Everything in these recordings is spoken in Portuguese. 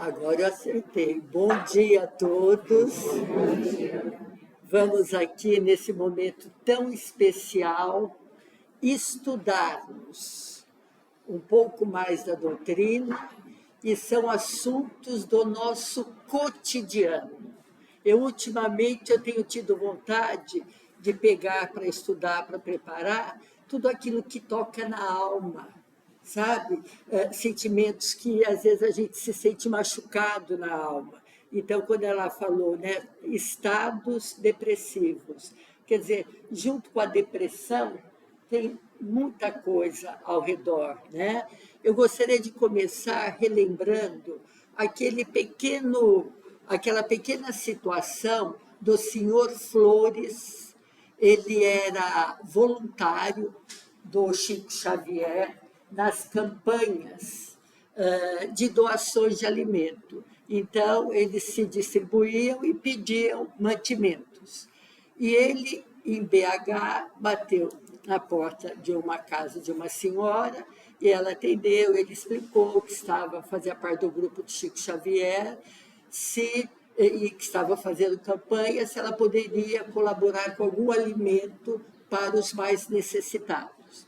Agora eu acertei. Bom dia a todos. Vamos aqui, nesse momento tão especial, estudarmos um pouco mais da doutrina, e são assuntos do nosso cotidiano. Ultimamente, eu tenho tido vontade de pegar para estudar, para preparar, tudo aquilo que toca na alma, sabe? Sentimentos que, às vezes, a gente se sente machucado na alma. Então, quando ela falou, né, estados depressivos, quer dizer, junto com a depressão, tem muita coisa ao redor, né? Eu gostaria de começar relembrando aquela pequena situação do senhor Flores. Ele era voluntário do Chico Xavier nas campanhas de doações de alimento. Então, eles se distribuíam e pediam mantimentos. E ele, em BH, bateu na porta de uma casa de uma senhora, e ela atendeu, ele explicou que fazia parte do grupo de Chico Xavier, e que estava fazendo campanha, se ela poderia colaborar com algum alimento para os mais necessitados.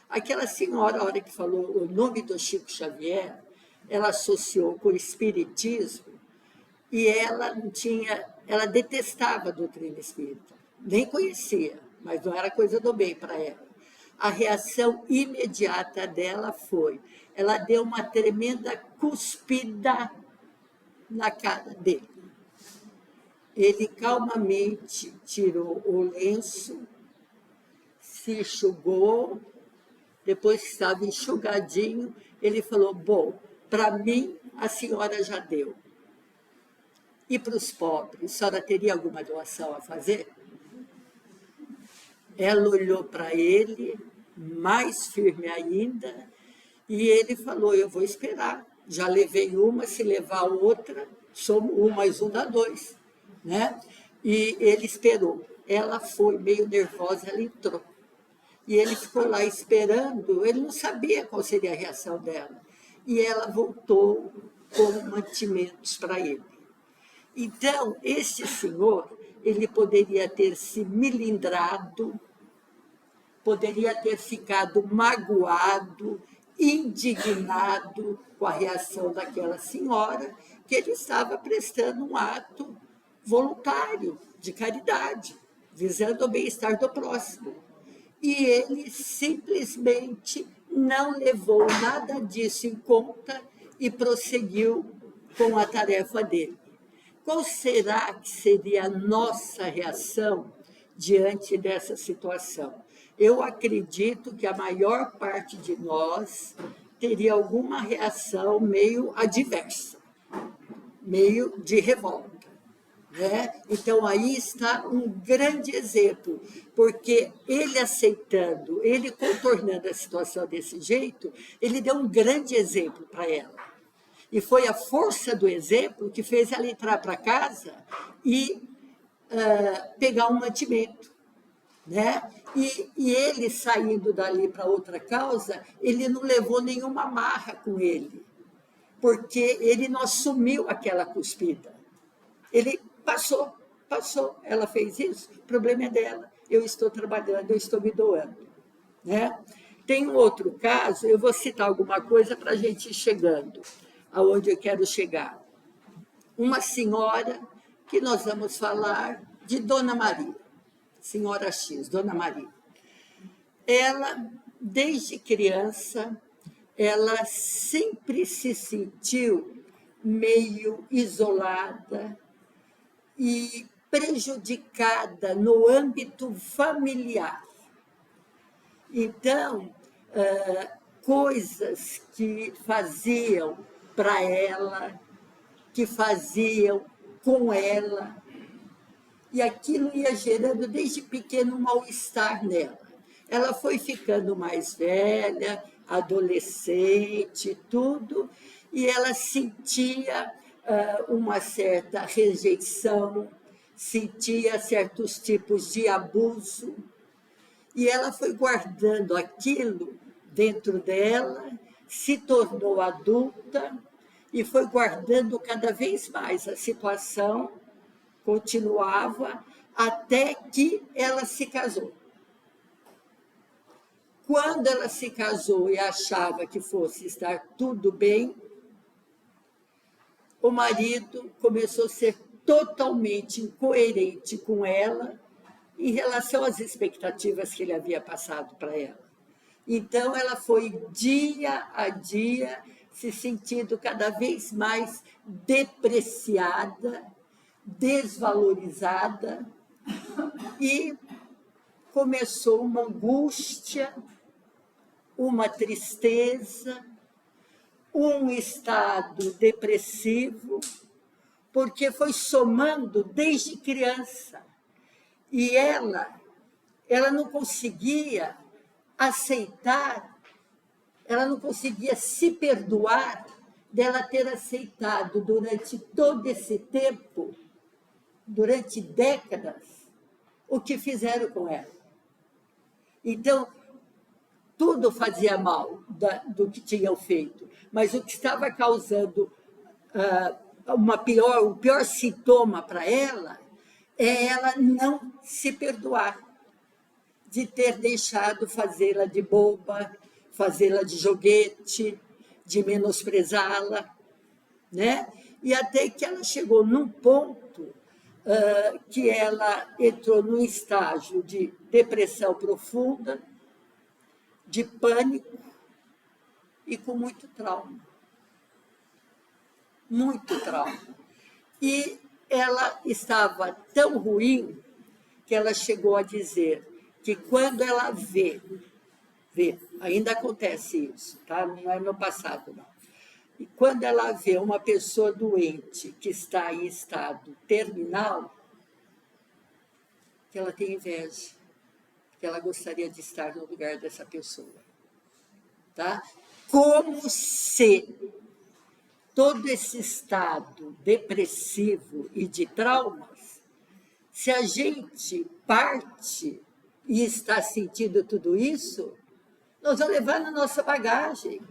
Aquela senhora, a hora que falou o nome do Chico Xavier, ela associou com o espiritismo, e ela detestava a doutrina espírita, nem conhecia, mas não era coisa do bem para ela. A reação imediata dela ela deu uma tremenda cuspida na cara dele. Ele calmamente tirou o lenço, se enxugou, depois que estava enxugadinho, ele falou: bom, para mim a senhora já deu. E para os pobres, a senhora teria alguma doação a fazer? Ela olhou para ele, mais firme ainda, e ele falou: eu vou esperar. Já levei uma, se levar outra, somos 1 mais 1 dá 2. Né? E ele esperou. Ela foi meio nervosa, ela entrou. E ele ficou lá esperando, ele não sabia qual seria a reação dela. E ela voltou com mantimentos para ele. Então, este senhor, ele poderia ter se melindrado, poderia ter ficado magoado, indignado com a reação daquela senhora, que ele estava prestando um ato voluntário, de caridade, visando o bem-estar do próximo. E ele simplesmente não levou nada disso em conta e prosseguiu com a tarefa dele. Qual será que seria a nossa reação diante dessa situação? Eu acredito que a maior parte de nós teria alguma reação meio adversa, meio de revolta. Né? Então, aí está um grande exemplo, porque ele aceitando, ele contornando a situação desse jeito, ele deu um grande exemplo para ela. E foi a força do exemplo que fez ela entrar para casa e pegar um mantimento. Né? E ele, saindo dali para outra causa, ele não levou nenhuma marra com ele, porque ele não assumiu aquela cuspida. Ele passou. Ela fez isso, o problema é dela. Eu estou trabalhando, eu estou me doando. Né? Tem um outro caso, eu vou citar alguma coisa para a gente ir chegando aonde eu quero chegar. Uma senhora que nós vamos falar de Dona Maria, senhora X, Dona Maria. Ela, desde criança, ela sempre se sentiu meio isolada e prejudicada no âmbito familiar. Então, coisas que faziam para ela, que faziam com ela, e aquilo ia gerando desde pequeno um mal-estar nela. Ela foi ficando mais velha, adolescente, tudo, e ela sentia uma certa rejeição, sentia certos tipos de abuso, e ela foi guardando aquilo dentro dela, se tornou adulta e foi guardando cada vez mais. A situação continuava até que ela se casou. Quando ela se casou e achava que fosse estar tudo bem, o marido começou a ser totalmente incoerente com ela em relação às expectativas que ele havia passado para ela. Então, ela foi dia a dia se sentindo cada vez mais depreciada, desvalorizada, e começou uma angústia, uma tristeza, um estado depressivo, porque foi somando desde criança. E ela não conseguia aceitar, ela não conseguia se perdoar dela ter aceitado durante todo esse tempo, durante décadas, o que fizeram com ela. Então, tudo fazia mal do que tinham feito, mas o que estava causando o pior sintoma para ela é ela não se perdoar de ter deixado fazê-la de boba, fazê-la de joguete, de menosprezá-la, né? E até que ela chegou num ponto que ela entrou num estágio de depressão profunda, de pânico e com muito trauma. Muito trauma. E ela estava tão ruim que ela chegou a dizer que quando ela vê, ainda acontece isso, tá? Não é no passado, não. E quando ela vê uma pessoa doente que está em estado terminal, que ela tem inveja, que ela gostaria de estar no lugar dessa pessoa. Tá? Como se todo esse estado depressivo e de traumas, se a gente parte e está sentindo tudo isso, nós vamos levar na nossa bagagem,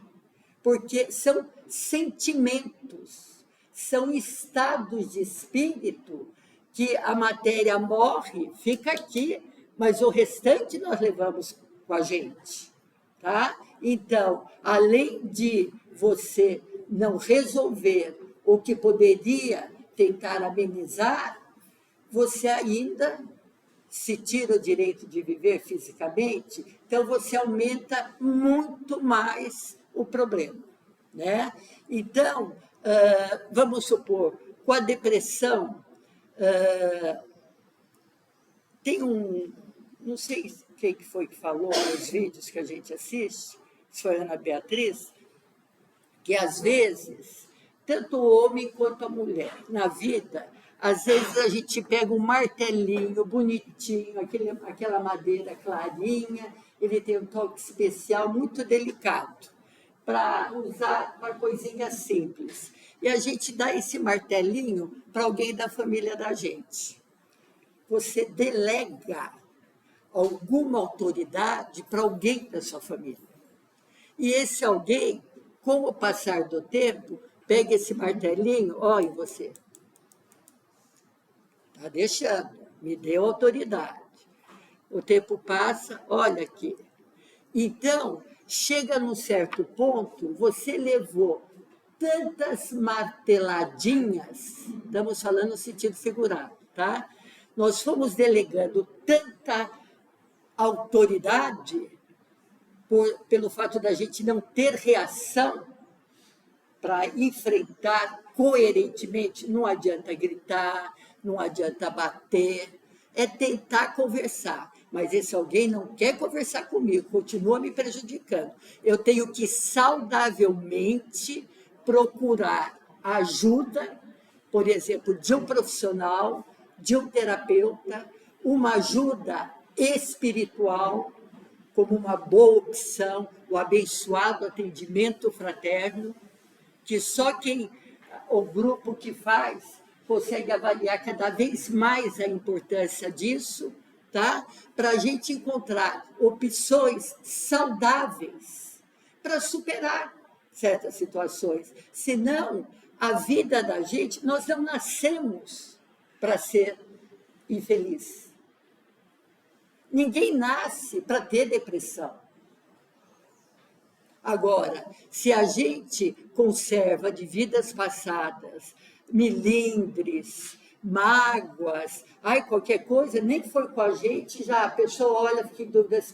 porque são sentimentos, são estados de espírito que a matéria morre, fica aqui, mas o restante nós levamos com a gente, tá? Então, além de você não resolver o que poderia tentar amenizar, você ainda se tira o direito de viver fisicamente, então você aumenta muito mais o problema, né? Então, vamos supor, com a depressão, tem não sei quem que foi que falou nos vídeos que a gente assiste, se foi a Ana Beatriz, que às vezes, tanto o homem quanto a mulher, na vida, às vezes a gente pega um martelinho bonitinho, aquela madeira clarinha, ele tem um toque especial, muito delicado, para usar para coisinhas simples. E a gente dá esse martelinho para alguém da família da gente. Você delega alguma autoridade para alguém da sua família. E esse alguém, com o passar do tempo, pega esse martelinho, olha você, está deixando, me deu autoridade. O tempo passa, olha aqui. Então, chega num certo ponto, você levou tantas marteladinhas, estamos falando no sentido figurado, tá? Nós fomos delegando tanta autoridade pelo fato da gente não ter reação para enfrentar coerentemente. Não adianta gritar, não adianta bater, é tentar conversar. Mas esse alguém não quer conversar comigo, continua me prejudicando. Eu tenho que saudavelmente procurar ajuda, por exemplo, de um profissional, de um terapeuta, uma ajuda espiritual, como uma boa opção, o abençoado atendimento fraterno, que só o grupo que faz, consegue avaliar cada vez mais a importância disso, tá? Para a gente encontrar opções saudáveis para superar certas situações. Senão, a vida da gente, nós não nascemos para ser infeliz. Ninguém nasce para ter depressão. Agora, se a gente conserva de vidas passadas melindres, mágoas, qualquer coisa, nem foi com a gente, já a pessoa olha, fica em dúvida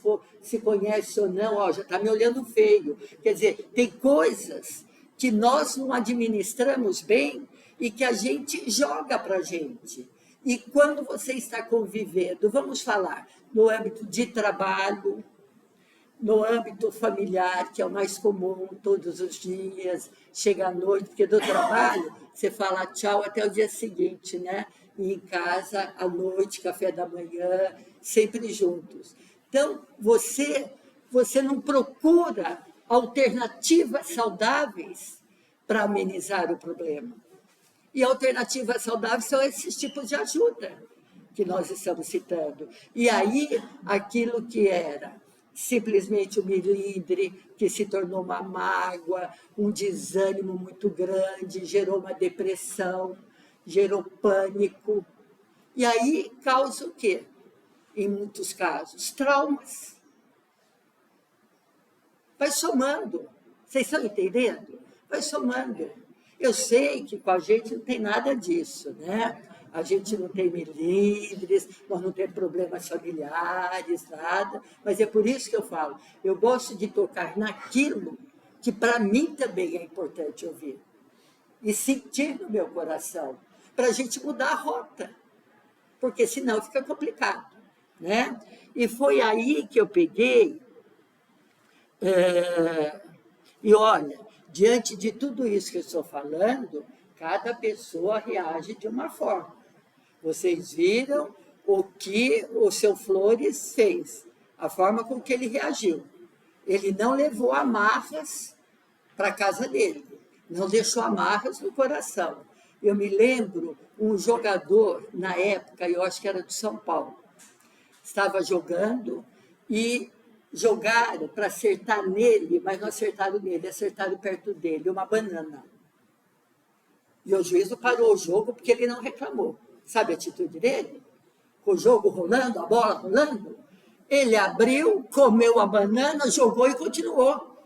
se conhece ou não, já está me olhando feio. Quer dizer, tem coisas que nós não administramos bem e que a gente joga para a gente. E quando você está convivendo, vamos falar, no âmbito de trabalho, no âmbito familiar, que é o mais comum, todos os dias, chega à noite, porque do trabalho você fala tchau até o dia seguinte, né? E em casa, à noite, café da manhã, sempre juntos. Então, você não procura alternativas saudáveis para amenizar o problema. E alternativas saudáveis são esses tipos de ajuda que nós estamos citando. E aí, aquilo que era simplesmente um melindre, que se tornou uma mágoa, um desânimo muito grande, gerou uma depressão, gerou pânico. E aí causa o quê? Em muitos casos, traumas. Vai somando. Vocês estão entendendo? Vai somando. Eu sei que com a gente não tem nada disso, né? A gente não tem melindres, nós não temos problemas familiares, nada, mas é por isso que eu falo, eu gosto de tocar naquilo que para mim também é importante ouvir, e sentir no meu coração, para a gente mudar a rota, porque senão fica complicado, né? E foi aí que eu peguei, e olha, diante de tudo isso que eu estou falando, cada pessoa reage de uma forma. Vocês viram o que o seu Flores fez, a forma com que ele reagiu. Ele não levou amarras para a casa dele, não deixou amarras no coração. Eu me lembro, um jogador, na época, eu acho que era do São Paulo, estava jogando e jogaram para acertar nele, mas não acertaram nele, acertaram perto dele, uma banana. E o juiz parou o jogo porque ele não reclamou. Sabe a atitude dele? Com o jogo rolando, a bola rolando, ele abriu, comeu a banana, jogou e continuou.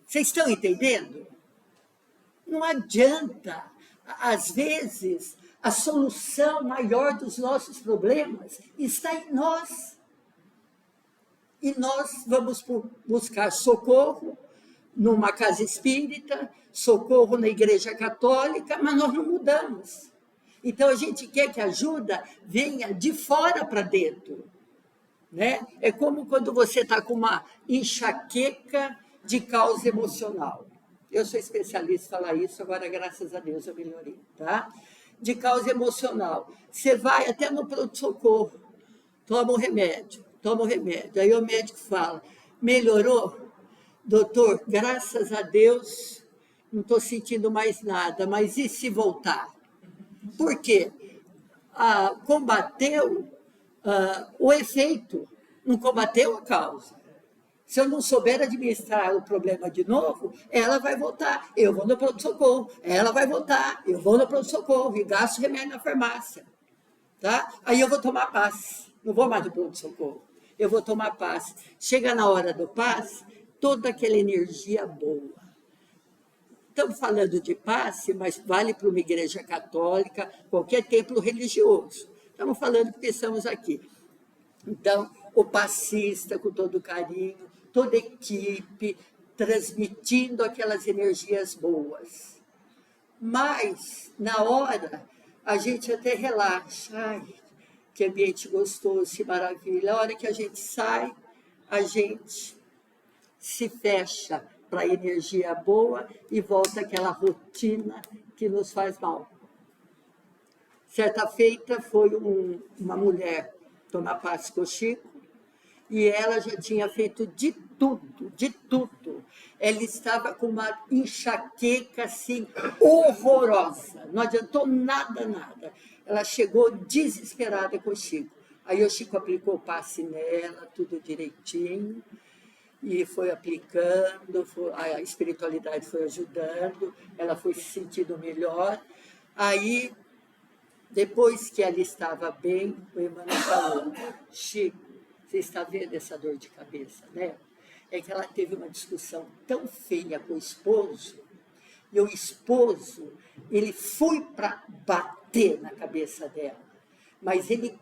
Vocês estão entendendo? Não adianta. Às vezes, a solução maior dos nossos problemas está em nós. E nós vamos buscar socorro numa casa espírita, socorro na igreja católica, mas nós não mudamos. Então, a gente quer que a ajuda venha de fora para dentro. Né? É como quando você está com uma enxaqueca de causa emocional. Eu sou especialista em falar isso, agora, graças a Deus, eu melhorei. Tá? De causa emocional. Você vai até no pronto-socorro, toma um remédio. Aí o médico fala, melhorou? Doutor, graças a Deus, não estou sentindo mais nada, mas e se voltar? Por quê? Combateu o efeito, não combateu a causa. Se eu não souber administrar o problema de novo, ela vai voltar, eu vou no pronto-socorro, ela vai voltar, eu vou no pronto-socorro e gasto remédio na farmácia. Tá? Aí eu vou tomar passe, não vou mais no pronto-socorro, eu vou tomar passe. Chega na hora do passe, toda aquela energia boa. Estamos falando de passe, mas vale para uma igreja católica, qualquer templo religioso. Estamos falando porque estamos aqui. Então, o passista, com todo carinho, toda a equipe, transmitindo aquelas energias boas. Mas, na hora, a gente até relaxa. Ai, que ambiente gostoso, que maravilha. A hora que a gente sai, a gente se fecha para a energia boa e volta àquela rotina que nos faz mal. Certa feita foi uma mulher tomar passe com o Chico e ela já tinha feito de tudo, de tudo. Ela estava com uma enxaqueca assim horrorosa, não adiantou nada. Ela chegou desesperada com o Chico. Aí o Chico aplicou o passe nela, tudo direitinho. e foi aplicando, a espiritualidade foi ajudando, ela foi se sentindo melhor. Aí, depois que ela estava bem, o Emmanuel falou: Chico, você está vendo essa dor de cabeça, né? É que ela teve uma discussão tão feia com o esposo, e o esposo, ele foi para bater na cabeça dela, mas ele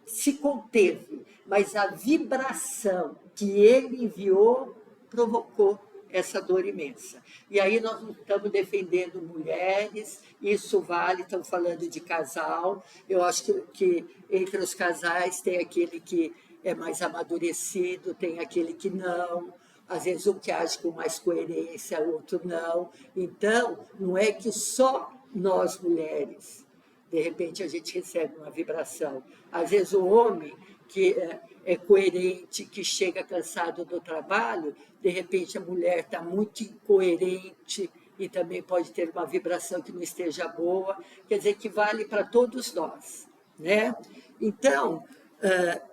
se conteve, mas a vibração que ele enviou provocou essa dor imensa. E aí nós não estamos defendendo mulheres, isso vale, estamos falando de casal. Eu acho que entre os casais tem aquele que é mais amadurecido, tem aquele que não. Às vezes um que age com mais coerência, o outro não. Então, não é que só nós mulheres, de repente a gente recebe uma vibração. Às vezes o homem que é coerente, que chega cansado do trabalho, de repente a mulher está muito incoerente e também pode ter uma vibração que não esteja boa, quer dizer que vale para todos nós, né? Então,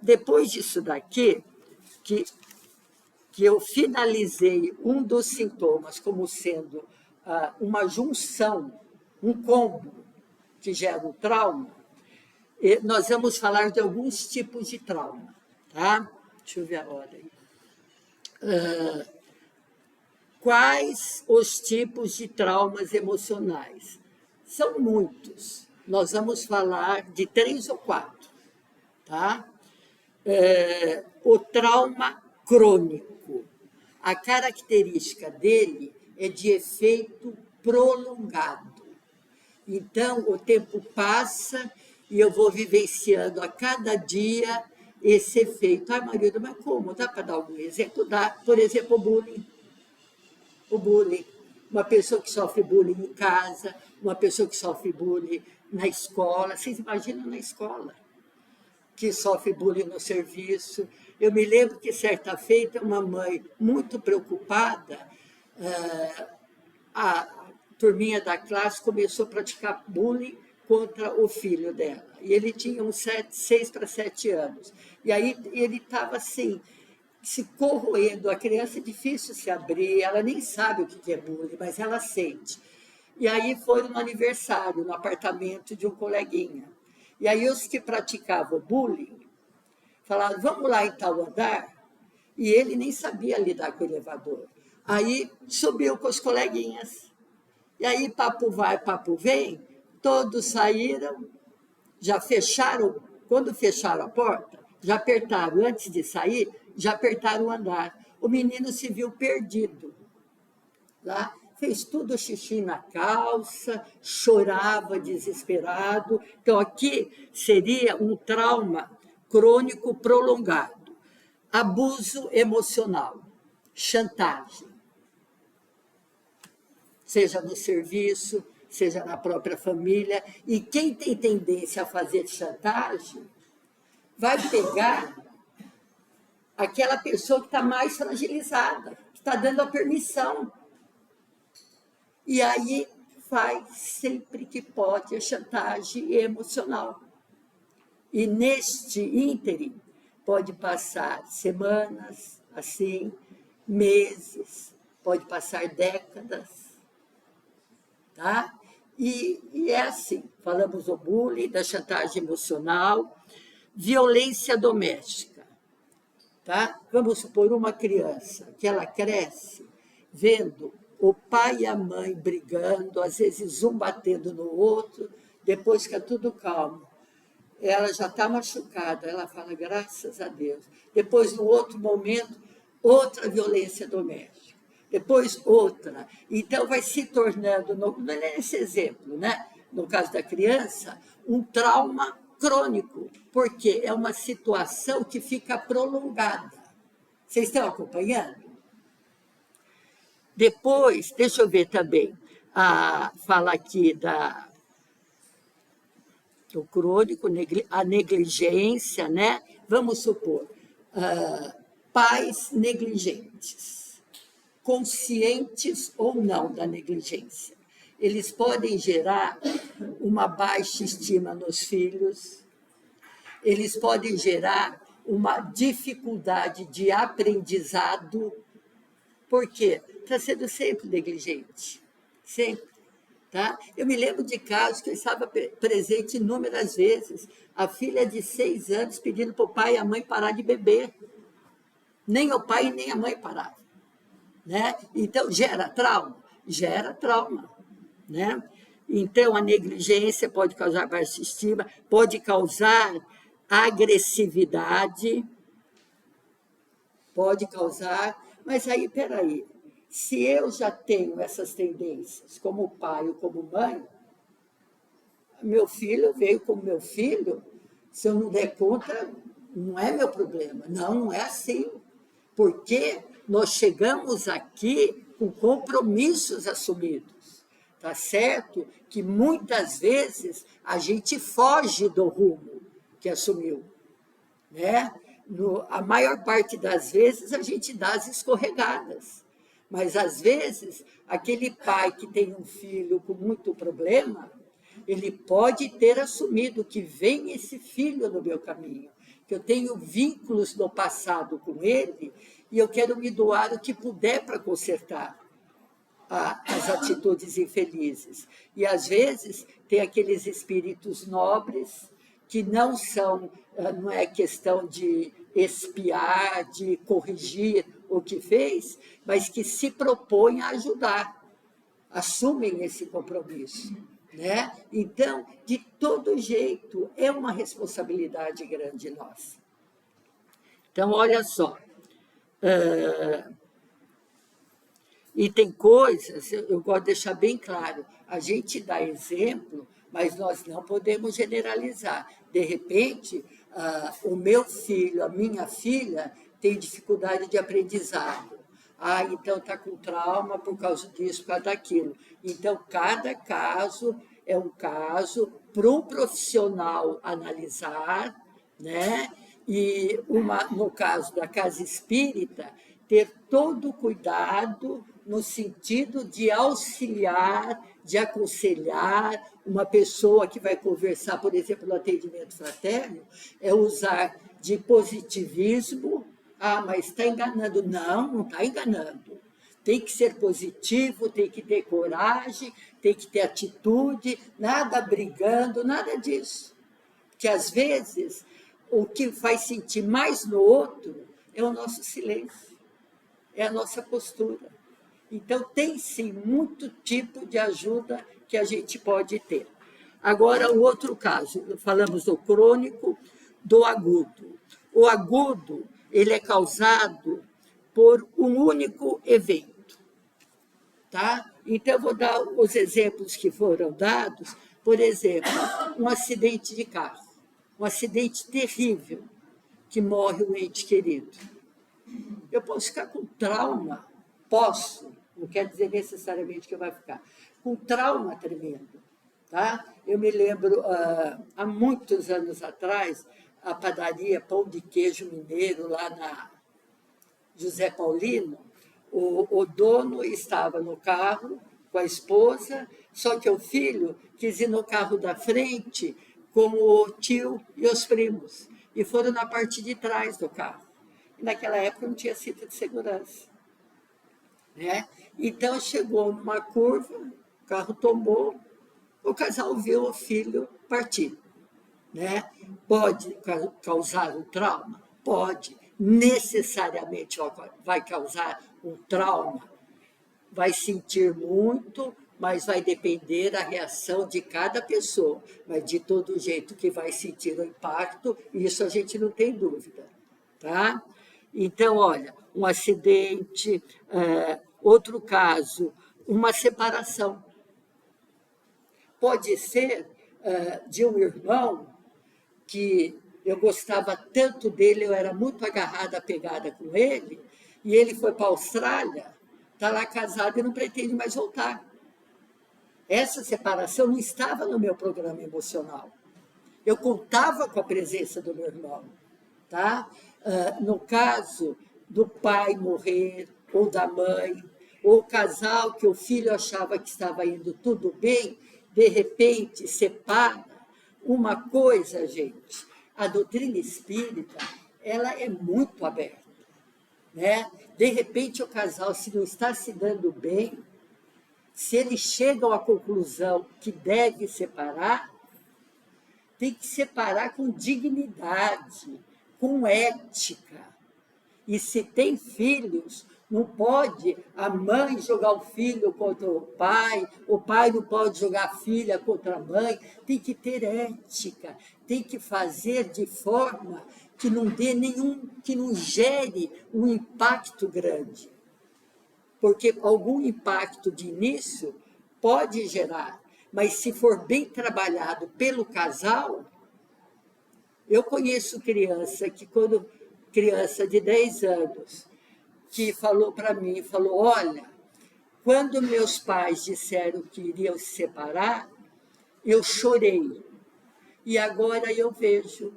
depois disso daqui, que eu finalizei um dos sintomas como sendo uma junção, um combo que gera um trauma, nós vamos falar de alguns tipos de trauma, tá? Deixa eu ver a hora aí. Quais os tipos de traumas emocionais? São muitos. Nós vamos falar de 3 ou 4, tá? O trauma crônico. A característica dele é de efeito prolongado. Então, o tempo passa e eu vou vivenciando a cada dia esse efeito. Ai, Marilda, mas como? Dá para dar algum exemplo? Dá. Por exemplo, o bullying. O bullying. Uma pessoa que sofre bullying em casa, uma pessoa que sofre bullying na escola. Vocês imaginam na escola? Que sofre bullying no serviço. Eu me lembro que, certa feita, uma mãe muito preocupada, a turminha da classe começou a praticar bullying contra o filho dela. E ele tinha uns 6 para 7 anos. E aí ele estava assim, se corroendo. A criança é difícil se abrir, ela nem sabe o que é bullying, mas ela sente. E aí foi no aniversário, no apartamento de um coleguinha. E aí os que praticavam bullying falaram, vamos lá em tal andar? E ele nem sabia lidar com o elevador. Aí subiu com os coleguinhas. E aí papo vai, papo vem, todos saíram, já fecharam, quando fecharam a porta, já apertaram, antes de sair, já apertaram o andar. O menino se viu perdido lá, fez tudo xixi na calça, chorava desesperado. Então, aqui seria um trauma crônico prolongado. Abuso emocional, chantagem, seja no serviço, seja na própria família. E quem tem tendência a fazer chantagem vai pegar aquela pessoa que está mais fragilizada, que está dando a permissão. E aí faz sempre que pode a chantagem emocional. E neste ínterim pode passar semanas, assim, meses, pode passar décadas, tá? E é assim, falamos do bullying, da chantagem emocional, violência doméstica, tá? Vamos supor uma criança que ela cresce vendo o pai e a mãe brigando, às vezes um batendo no outro, depois fica tudo calmo. Ela já está machucada, ela fala, graças a Deus. Depois, no outro momento, outra violência doméstica. Depois, outra. Então, vai se tornando, não é esse exemplo, né? No caso da criança, um trauma crônico, porque é uma situação que fica prolongada. Vocês estão acompanhando? Depois, deixa eu ver também, fala aqui do crônico, a negligência, né? Vamos supor, pais negligentes, conscientes ou não da negligência. Eles podem gerar uma baixa estima nos filhos, eles podem gerar uma dificuldade de aprendizado, Por quê? Está sendo sempre negligente, sempre. Tá? Eu me lembro de casos que eu estava presente inúmeras vezes, a filha de 6 anos pedindo para o pai e a mãe parar de beber. Nem o pai nem a mãe paravam. Né? Então, gera trauma? Gera trauma. Né? Então, a negligência pode causar baixa estima, pode causar agressividade, pode causar... Mas aí, peraí, se eu já tenho essas tendências como pai ou como mãe, meu filho veio como meu filho, se eu não der conta, não é meu problema. Não, não é assim. Porque nós chegamos aqui com compromissos assumidos. Tá certo? Que muitas vezes a gente foge do rumo que assumiu. Né? A maior parte das vezes a gente dá as escorregadas. Mas, às vezes, aquele pai que tem um filho com muito problema, ele pode ter assumido que vem esse filho no meu caminho, que eu tenho vínculos no passado com ele e eu quero me doar o que puder para consertar as atitudes infelizes. E, às vezes, tem aqueles espíritos nobres que não é questão de espiar, de corrigir o que fez, mas que se propõem a ajudar, assumem esse compromisso. Né? Então, de todo jeito, é uma responsabilidade grande nossa. Então, olha só, e tem coisas, eu gosto de deixar bem claro, a gente dá exemplo, mas nós não podemos generalizar. De repente, o meu filho, a minha filha, tem dificuldade de aprendizado. Então está com trauma por causa disso, por causa daquilo. Então, cada caso é um caso para um profissional analisar, né? E, no caso da casa espírita, ter todo o cuidado no sentido de auxiliar, de aconselhar uma pessoa que vai conversar, por exemplo, no atendimento fraterno, é usar de positivismo. Mas está enganando. Não, não está enganando. Tem que ser positivo, tem que ter coragem, tem que ter atitude, nada brigando, nada disso. Porque, às vezes, o que faz sentir mais no outro é o nosso silêncio, é a nossa postura. Então, tem, sim, muito tipo de ajuda que a gente pode ter. Agora, o outro caso, falamos do crônico, do agudo. O agudo, ele é causado por um único evento. Tá? Então, eu vou dar os exemplos que foram dados. Por exemplo, um acidente de carro, um acidente terrível, que morre um ente querido. Eu posso ficar com trauma, não quer dizer necessariamente que eu vou ficar, com trauma tremendo. Tá? Eu me lembro, há muitos anos atrás, a padaria Pão de Queijo Mineiro, lá na José Paulino, o dono estava no carro com a esposa, só que o filho quis ir no carro da frente com o tio e os primos, e foram na parte de trás do carro. E naquela época não tinha cinto de segurança. Né? Então, chegou numa curva, o carro tombou, o casal viu o filho partir. Né? Pode causar um trauma? Pode. Necessariamente vai causar um trauma. Vai sentir muito, mas vai depender da reação de cada pessoa. Mas, de todo jeito, que vai sentir o impacto, isso a gente não tem dúvida. Tá? Então, olha, um acidente, outro caso, uma separação. Pode ser de um irmão que eu gostava tanto dele, eu era muito agarrada, pegada com ele, e ele foi para a Austrália, está lá casado e não pretende mais voltar. Essa separação não estava no meu programa emocional. Eu contava com a presença do meu irmão. Tá? No caso do pai morrer, ou da mãe, ou o casal que o filho achava que estava indo tudo bem, de repente separa. Uma coisa, gente, a doutrina espírita, ela é muito aberta. né? De repente, o casal, se não está se dando bem, se eles chegam à conclusão que deve separar, tem que separar com dignidade, com ética. E se tem filhos, não pode a mãe jogar o filho contra o pai não pode jogar a filha contra a mãe. Tem que ter ética, tem que fazer de forma que não dê nenhum, que não gere um impacto grande. Porque algum impacto de início pode gerar, mas se for bem trabalhado pelo casal, eu conheço criança de 10 anos, que falou para mim, falou, olha, quando meus pais disseram que iriam se separar, eu chorei. E agora eu vejo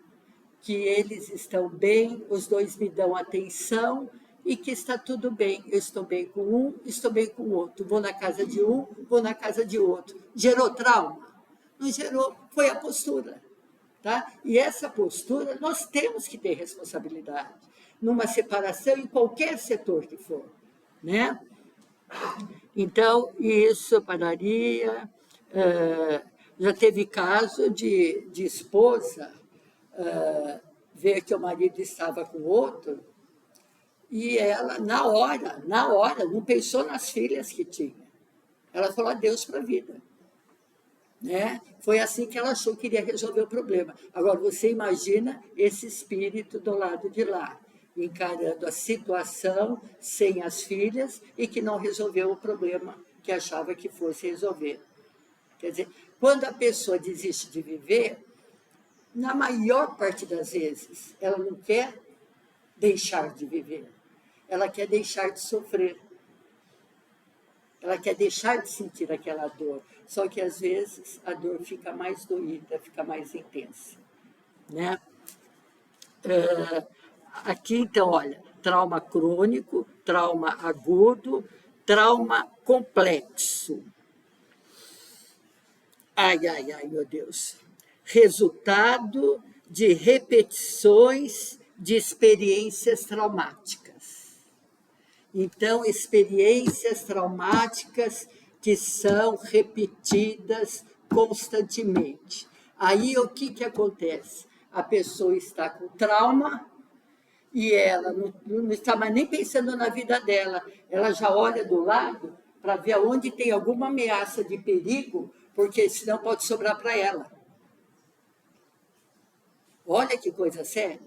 que eles estão bem, os dois me dão atenção e que está tudo bem. Eu estou bem com um, estou bem com o outro. Vou na casa de um, vou na casa de outro. Gerou trauma? Não gerou, foi a postura. Tá? E essa postura, nós temos que ter responsabilidade numa separação em qualquer setor que for, né? Então, isso, padaria, já teve caso de esposa ver que o marido estava com outro e ela, na hora, não pensou nas filhas que tinha. Ela falou adeus para a vida. Né? Foi assim que ela achou que iria resolver o problema. Agora, você imagina esse espírito do lado de lá, encarando a situação sem as filhas e que não resolveu o problema que achava que fosse resolver. Quer dizer, quando a pessoa desiste de viver, na maior parte das vezes, ela não quer deixar de viver, ela quer deixar de sofrer. Ela quer deixar de sentir aquela dor, só que às vezes a dor fica mais doída, fica mais intensa, né? Aqui, então, olha, trauma crônico, trauma agudo, trauma complexo. Ai, meu Deus. Resultado de repetições de experiências traumáticas. Então, experiências traumáticas que são repetidas constantemente. Aí, o que acontece? A pessoa está com trauma e ela não está mais nem pensando na vida dela. Ela já olha do lado para ver onde tem alguma ameaça de perigo, porque senão pode sobrar para ela. Olha que coisa séria.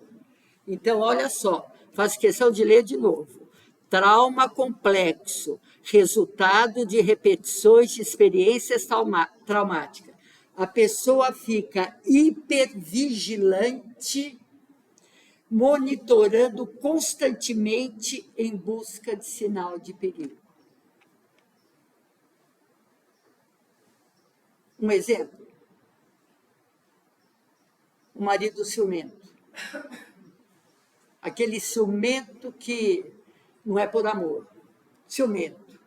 Então, olha só, faço questão de ler de novo. Trauma complexo, resultado de repetições de experiências traumáticas. A pessoa fica hipervigilante, monitorando constantemente em busca de sinal de perigo. Um exemplo. O marido ciumento. Aquele ciumento que não é por amor, ciumento.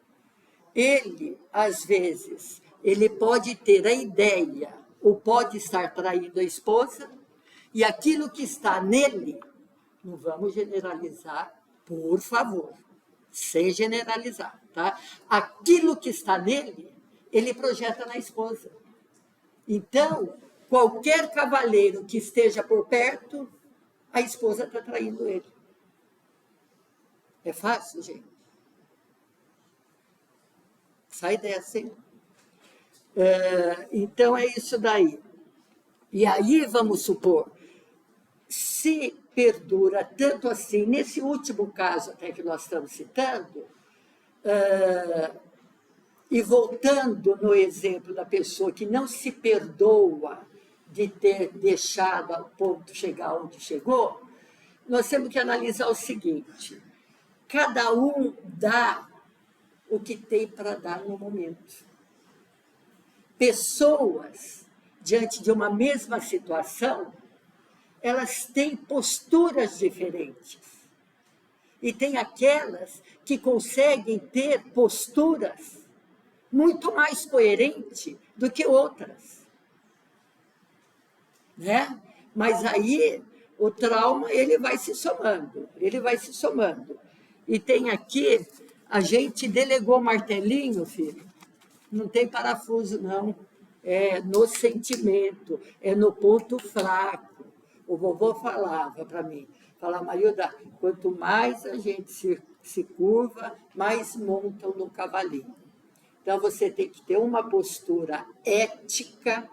Ele, às vezes, ele pode ter a ideia, ou pode estar traindo a esposa, e aquilo que está nele, não vamos generalizar, por favor, sem generalizar, tá? Aquilo que está nele, ele projeta na esposa. Então, qualquer cavaleiro que esteja por perto, a esposa está traindo ele. É fácil, gente? Sai dessa, hein? Então, é isso daí. E aí, vamos supor, se perdura tanto assim, nesse último caso até que nós estamos citando, e voltando no exemplo da pessoa que não se perdoa de ter deixado ao ponto chegar onde chegou, nós temos que analisar o seguinte: cada um dá o que tem para dar no momento. Pessoas, diante de uma mesma situação, elas têm posturas diferentes. E tem aquelas que conseguem ter posturas muito mais coerentes do que outras. Né? Mas aí o trauma ele vai se somando. E tem aqui, a gente delegou martelinho, filho. Não tem parafuso, não. É no sentimento, é no ponto fraco. O vovô falava para mim, falava, Marilda, quanto mais a gente se curva, mais montam no cavalinho. Então, você tem que ter uma postura ética,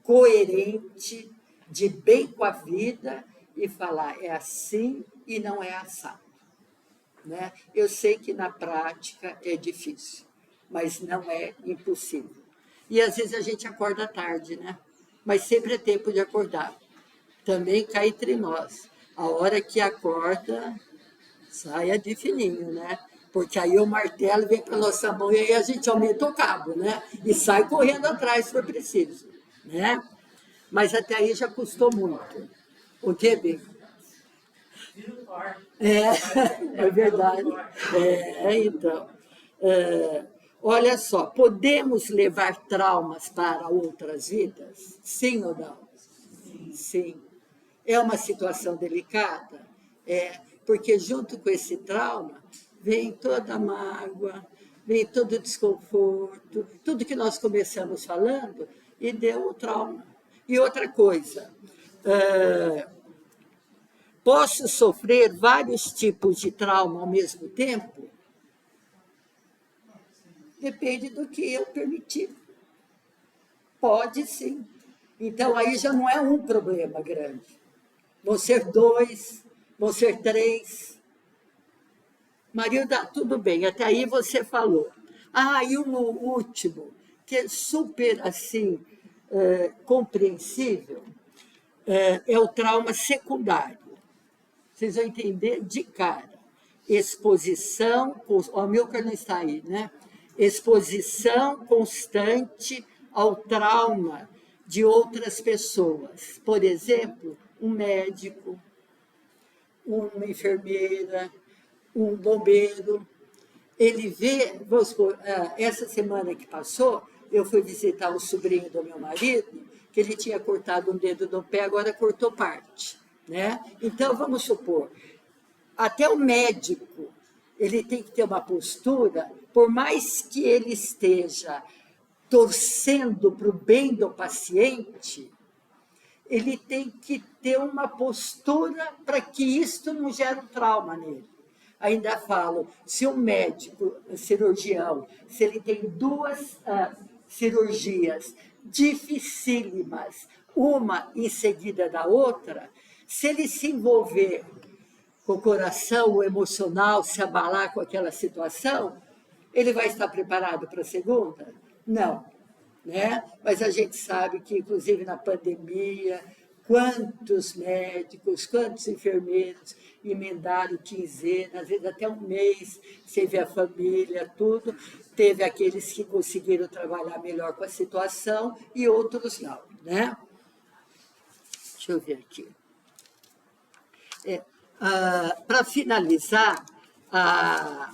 coerente, de bem com a vida e falar, é assim e não é assado. Né? Eu sei que na prática é difícil, mas não é impossível. E às vezes a gente acorda tarde, né? Mas sempre é tempo de acordar. Também cá entre nós. A hora que acorda, saia de fininho, né? Porque aí o martelo vem para a nossa mão e aí a gente aumenta o cabo, né? E sai correndo atrás se for preciso, né? Mas até aí já custou muito. O quê, Bico? É verdade. Então. Olha só, podemos levar traumas para outras vidas? Sim ou não? Sim. É uma situação delicada? Porque junto com esse trauma vem toda a mágoa, vem todo o desconforto, tudo que nós começamos falando e deu o trauma. E outra coisa, posso sofrer vários tipos de trauma ao mesmo tempo? Depende do que eu permitir. Pode sim. Então, aí já não é um problema grande. Vão ser 2, vão ser 3. Marilda, tudo bem, até aí você falou. E o último, que é super assim, compreensível, é o trauma secundário. Vocês vão entender de cara. Exposição, o Amilcar não está aí, né? Exposição constante ao trauma de outras pessoas. Por exemplo, um médico, uma enfermeira, um bombeiro. Ele vê, vamos supor, essa semana que passou, eu fui visitar o sobrinho do meu marido, que ele tinha cortado um dedo do pé, agora cortou parte. Né? Então, vamos supor, até o médico, ele tem que ter uma postura, por mais que ele esteja torcendo para o bem do paciente, ele tem que ter uma postura para que isto não gere um trauma nele. Ainda falo, se um médico, cirurgião, se ele tem 2 cirurgias dificílimas, uma em seguida da outra, se ele se envolver com o coração, o emocional, se abalar com aquela situação, ele vai estar preparado para a segunda? Não. Né? Mas a gente sabe que, inclusive na pandemia, quantos médicos, quantos enfermeiros emendaram quinzena, às vezes até um mês, sem ver a família, tudo. Teve aqueles que conseguiram trabalhar melhor com a situação e outros não. Né? Deixa eu ver aqui. Para finalizar, a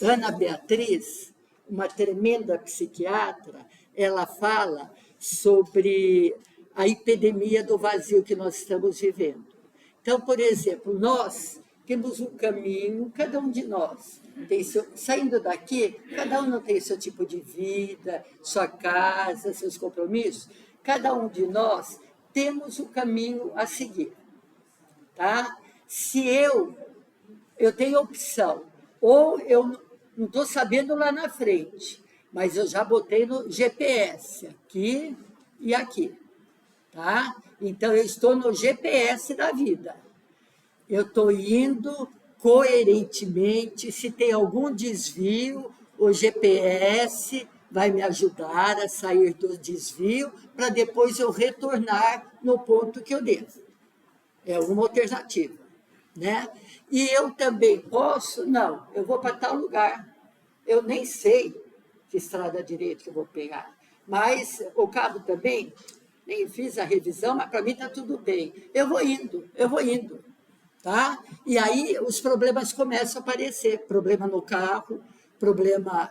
Ana Beatriz, uma tremenda psiquiatra, ela fala sobre a epidemia do vazio que nós estamos vivendo. Então, por exemplo, nós temos um caminho, cada um de nós, saindo daqui, cada um não tem seu tipo de vida, sua casa, seus compromissos, cada um de nós temos o caminho a seguir. Tá? Se eu tenho opção, ou eu não estou sabendo lá na frente, mas eu já botei no GPS, aqui e aqui. Tá? Então, eu estou no GPS da vida. Eu estou indo coerentemente, se tem algum desvio, o GPS vai me ajudar a sair do desvio, para depois eu retornar no ponto que eu devo. É uma alternativa. Né? E eu também posso, não, eu vou para tal lugar. Eu nem sei que estrada direita que eu vou pegar. Mas o carro também, nem fiz a revisão, mas para mim está tudo bem. Eu vou indo. Tá? E aí os problemas começam a aparecer. Problema no carro, problema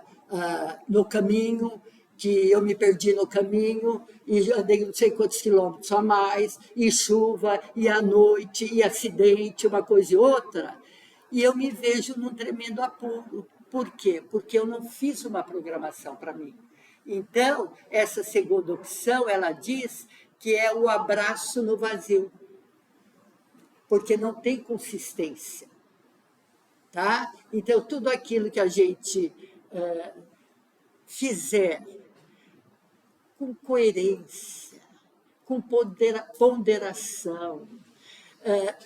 no caminho, que eu me perdi no caminho e andei não sei quantos quilômetros a mais, e chuva, e à noite, e acidente, uma coisa e outra. e eu me vejo num tremendo apuro. Por quê? Porque eu não fiz uma programação para mim. Então, essa segunda opção, ela diz que é o abraço no vazio, porque não tem consistência. Tá? Então, tudo aquilo que a gente fizer com coerência, com ponderação.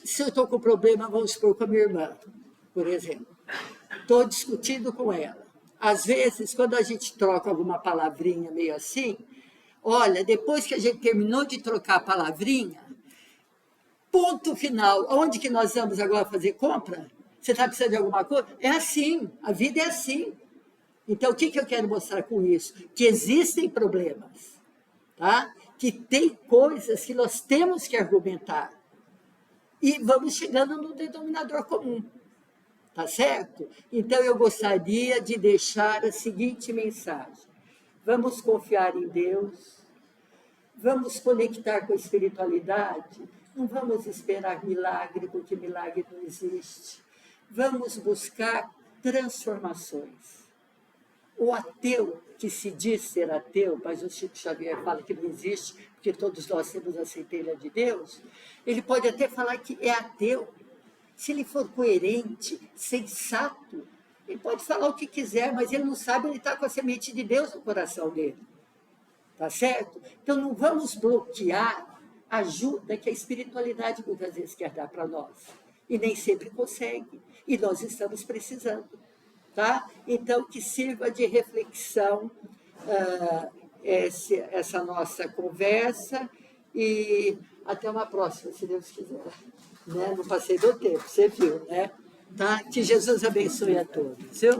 Se eu estou com problema, vamos supor, com a minha irmã, por exemplo, estou discutindo com ela. Às vezes, quando a gente troca alguma palavrinha meio assim, olha, depois que a gente terminou de trocar a palavrinha, ponto final, onde que nós vamos agora fazer compra? Você está precisando de alguma coisa? É assim, a vida é assim. Então, o que eu quero mostrar com isso? Que existem problemas, tá? Que tem coisas que nós temos que argumentar. E vamos chegando no denominador comum, tá certo? Então, eu gostaria de deixar a seguinte mensagem. Vamos confiar em Deus, vamos conectar com a espiritualidade, não vamos esperar milagre, porque milagre não existe. Vamos buscar transformações. O ateu, que se diz ser ateu, mas o Chico Xavier fala que não existe, porque todos nós temos a centelha de Deus, ele pode até falar que é ateu. Se ele for coerente, sensato, ele pode falar o que quiser, mas ele não sabe, ele está com a semente de Deus no coração dele. Tá certo? Então, não vamos bloquear a ajuda que a espiritualidade muitas vezes quer dar para nós. E nem sempre consegue. E nós estamos precisando. Tá? Então, que sirva de reflexão essa nossa conversa e até uma próxima, se Deus quiser. Né? Não passei do tempo, você viu, né? Tá? Que Jesus abençoe a todos. Viu?